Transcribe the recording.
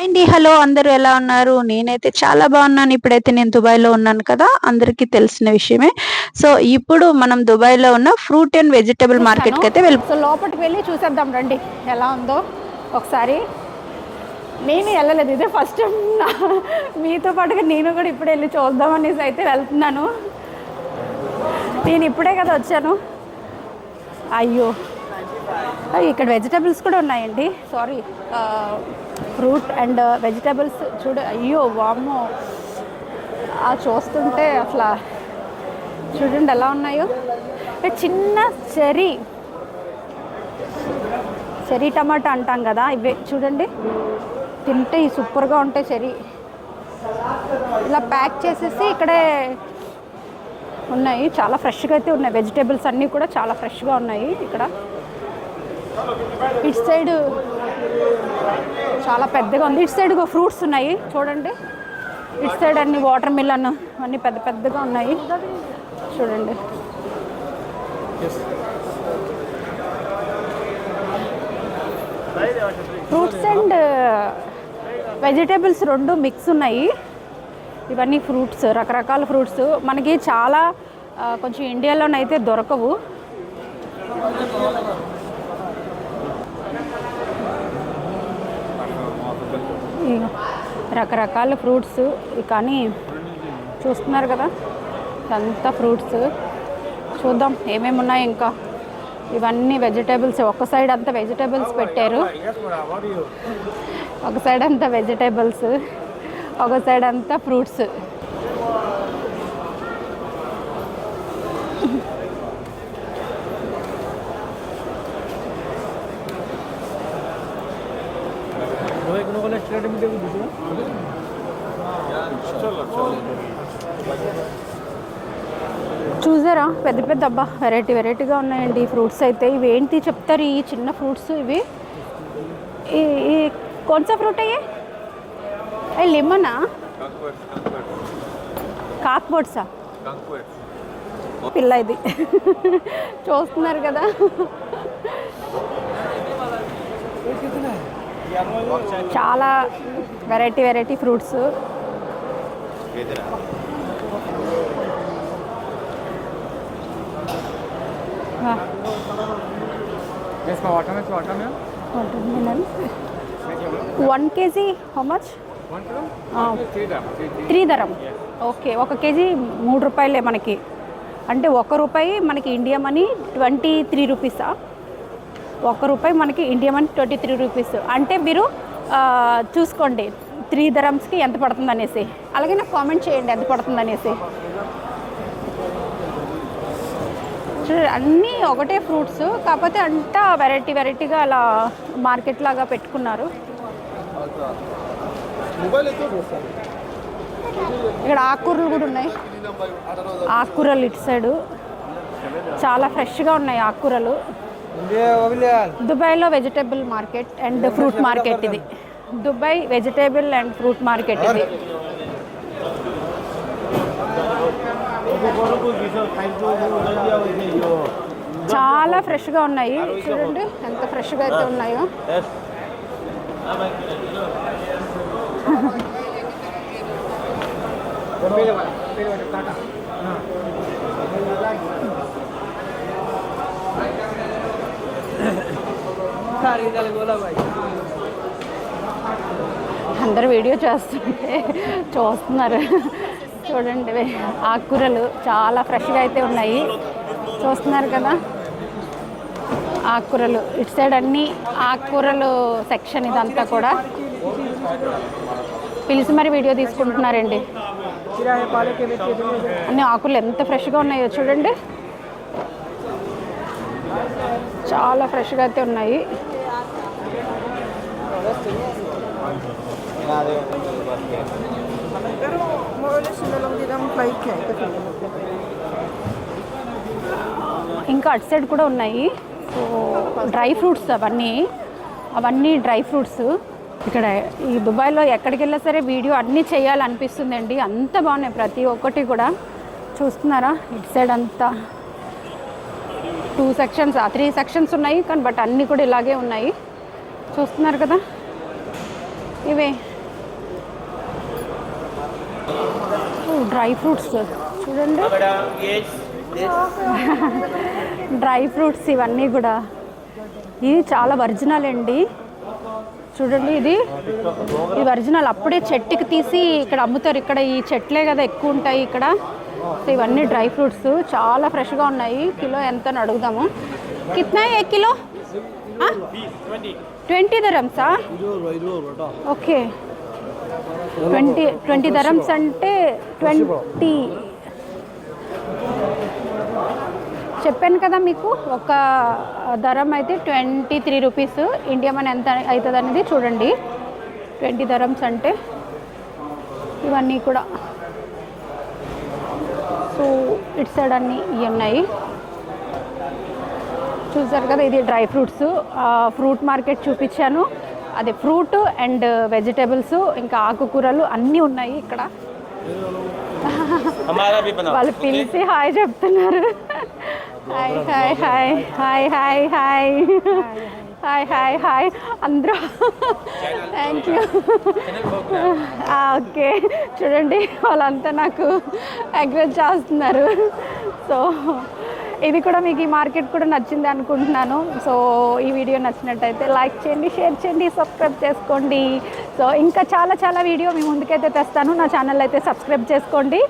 అండి. హలో అందరూ ఎలా ఉన్నారు? నేనైతే చాలా బాగున్నాను. ఇప్పుడైతే నేను దుబాయ్‌లో ఉన్నాను కదా! అందరికీ తెలిసిన విషయమే. సో, ఇప్పుడు మనం దుబాయ్‌లో ఉన్న ఫ్రూట్ అండ్ వెజిటబుల్ మార్కెట్‌కైతే సో లోపలికి వెళ్ళి చూసేద్దాం రండి ఎలా ఉందో ఒకసారి. నేను వెళ్ళలేదు, ఇదే ఫస్ట్ టైం మీతో పాటుగా నేను కూడా ఇప్పుడే వెళ్ళి చూద్దాం అనేసి అయితే వెళ్తున్నాను. నేను ఇప్పుడే కదా వచ్చాను. అయ్యో, ఇక్కడ వెజిటబుల్స్ కూడా ఉన్నాయండి. సారీ, ఫ్రూట్ అండ్ వెజిటబుల్స్ అయ్యో వామ్మో, చూస్తుంటే అసలు చూడండి ఎలా ఉన్నాయో. చిన్న చెరీ టమాటా అంటాం కదా, ఇవే చూడండి, తింటే సూపర్గా ఉంటాయి. చెరీ ఇలా ప్యాక్ చేసేసి ఇక్కడే ఉన్నాయి. చాలా ఫ్రెష్గా అయితే ఉన్నాయి. వెజిటేబుల్స్ అన్నీ కూడా చాలా ఫ్రెష్గా ఉన్నాయి ఇక్కడ. ఇటు సైడ్ చాలా పెద్దగా ఉంది. ఇటు సైడ్ ఫ్రూట్స్ ఉన్నాయి చూడండి. ఇటు సైడ్ అన్ని వాటర్ మిలన్ అన్నీ పెద్ద పెద్దగా ఉన్నాయి చూడండి. ఫ్రూట్స్ అండ్ వెజిటేబుల్స్ రెండు మిక్స్ ఉన్నాయి. ఇవన్నీ ఫ్రూట్స్, రకరకాల ఫ్రూట్స్ మనకి చాలా కొంచెం ఇండియాలోనైతే దొరకవు. రకరకాల ఫ్రూట్స్ కానీ చూస్తున్నారు కదా, అంతా ఫ్రూట్స్. చూద్దాం ఏమేమి ఉన్నాయి ఇంకా. ఇవన్నీ వెజిటేబుల్స్. ఒక సైడ్ అంతా వెజిటేబుల్స్ పెట్టారు, ఒక సైడ్ అంతా వెజిటేబుల్స్, ఒక సైడ్ అంతా ఫ్రూట్స్. చూసారా పెద్ద పెద్ద, అబ్బా వెరైటీగా ఉన్నాయండి ఫ్రూట్స్ అయితే. ఇవి ఏంటి చెప్తారు ఈ చిన్న ఫ్రూట్స్? ఇవి ఈ కొంచెం ఫ్రూట్ అయ్యే లెమనా, కాక్బోర్డ్సా పిల్ల ఇది చూస్తున్నారు కదా. చాలా variety fruits. Watermelon. 1 kg how much? 3 dirham. Okay, 1 kg 3 రూపాయలే మనకి. అంటే 1 రూపాయి మనకి ఇండియా మనీ 23 రూపీసా? 1 రూపాయి మనకి ఇండియా మనీ 23 రూపీస్. అంటే మీరు చూసుకోండి 3 dirhamsకి ఎంత పడుతుంది అనేసి. అలాగే నాకు కామెంట్ చేయండి ఎంత పడుతుంది అనేసి. అన్నీ ఒకటే ఫ్రూట్స్, కాకపోతే అంతా వెరైటీగా అలా మార్కెట్ లాగా పెట్టుకున్నారు. ఇక్కడ ఆకుకూరలు కూడా ఉన్నాయి. ఆకుకూరలు ఇటు సైడు చాలా ఫ్రెష్గా ఉన్నాయి ఆకుకూరలు. దుబాయ్లో vegetable market and fruit market ఇది. Dubai vegetable and fruit market ఇది. చాలా ఫ్రెష్గా ఉన్నాయి చూడండి, ఎంత ఫ్రెష్గా అయితే ఉన్నాయో. అందరూ వీడియో చేస్తుంటే చూస్తున్నారు చూడండి. ఆకుకూరలు చాలా ఫ్రెష్గా అయితే ఉన్నాయి చూస్తున్నారు కదా. ఆకుకూరలు ఇటు సైడ్ అన్నీ ఆకుకూరలు సెక్షన్. ఇదంతా కూడా పిలిచి మరి వీడియో తీసుకుంటున్నారండి. అన్ని ఆకులు ఎంత ఫ్రెష్గా ఉన్నాయో చూడండి, చాలా ఫ్రెష్గా అయితే ఉన్నాయి. ఇంకా అటు సైడ్ కూడా ఉన్నాయి. సో డ్రై ఫ్రూట్స్ అవన్నీ డ్రై ఫ్రూట్స్. ఇక్కడ ఈ దుబాయ్లో ఎక్కడికి వెళ్ళా సరే వీడియో అన్నీ చేయాలనిపిస్తుందండి, అంత బాగున్నాయి ప్రతి ఒక్కటి కూడా. చూస్తున్నారా ఇటు సైడ్ అంతా 2 సెక్షన్స్ 3 సెక్షన్స్ ఉన్నాయి కానీ బట్ అన్నీ కూడా ఇలాగే ఉన్నాయి చూస్తున్నారు కదా. ఇవే డ్రై ఫ్రూట్స్ చూడండి, డ్రై ఫ్రూట్స్ ఇవన్నీ కూడా. ఇది చాలా ఒరిజినల్ అండి, చూడండి. ఇది ఒరిజినల్, అప్పుడే చెట్టుకి తీసి ఇక్కడ అమ్ముతారు. ఇక్కడ ఈ చెట్లే కదా ఎక్కువ ఉంటాయి ఇక్కడ. సో ఇవన్నీ డ్రై ఫ్రూట్స్ చాలా ఫ్రెష్గా ఉన్నాయి. కిలో ఎంత అని అడుగుదాము. కిतना है 1 किलो? 20 dirhams. ఓకే, 20 dirhams అంటే 20. చెప్పాను కదా మీకు, ఒక దరం అయితే 23 రూపీస్. ఇండియా మనీ ఎంత అవుతుంది అనేది చూడండి. 20 dirhams అంటే ఇవన్నీ కూడా. సో ఇటు సైడ్ అన్నీ ఇవి ఉన్నాయి, చూసారు కదా. ఇది డ్రై ఫ్రూట్స్. ఫ్రూట్ మార్కెట్ చూపించాను, అది ఫ్రూట్ అండ్ వెజిటేబుల్స్ ఇంకా ఆకుకూరలు అన్నీ ఉన్నాయి ఇక్కడ. వాళ్ళు పిలిచి హాయ్ చెప్తున్నారు. Hi hi hi hi hi hi hi hi hi అందరూ. Thank you. ఓకే, చూడండి వాళ్ళంతా నాకు ఎంకరేజ్ చేస్తున్నారు. సో ఇది కూడా మీకు ఈ మార్కెట్ కూడా నచ్చింది అనుకుంటున్నాను. సో ఈ వీడియో నచ్చినట్టయితే లైక్ చేయండి, షేర్ చేయండి, సబ్స్క్రైబ్ చేసుకోండి. సో ఇంకా చాలా వీడియో మీ ముందుకైతే తెస్తాను. నా ఛానల్ అయితే సబ్స్క్రైబ్ చేసుకోండి.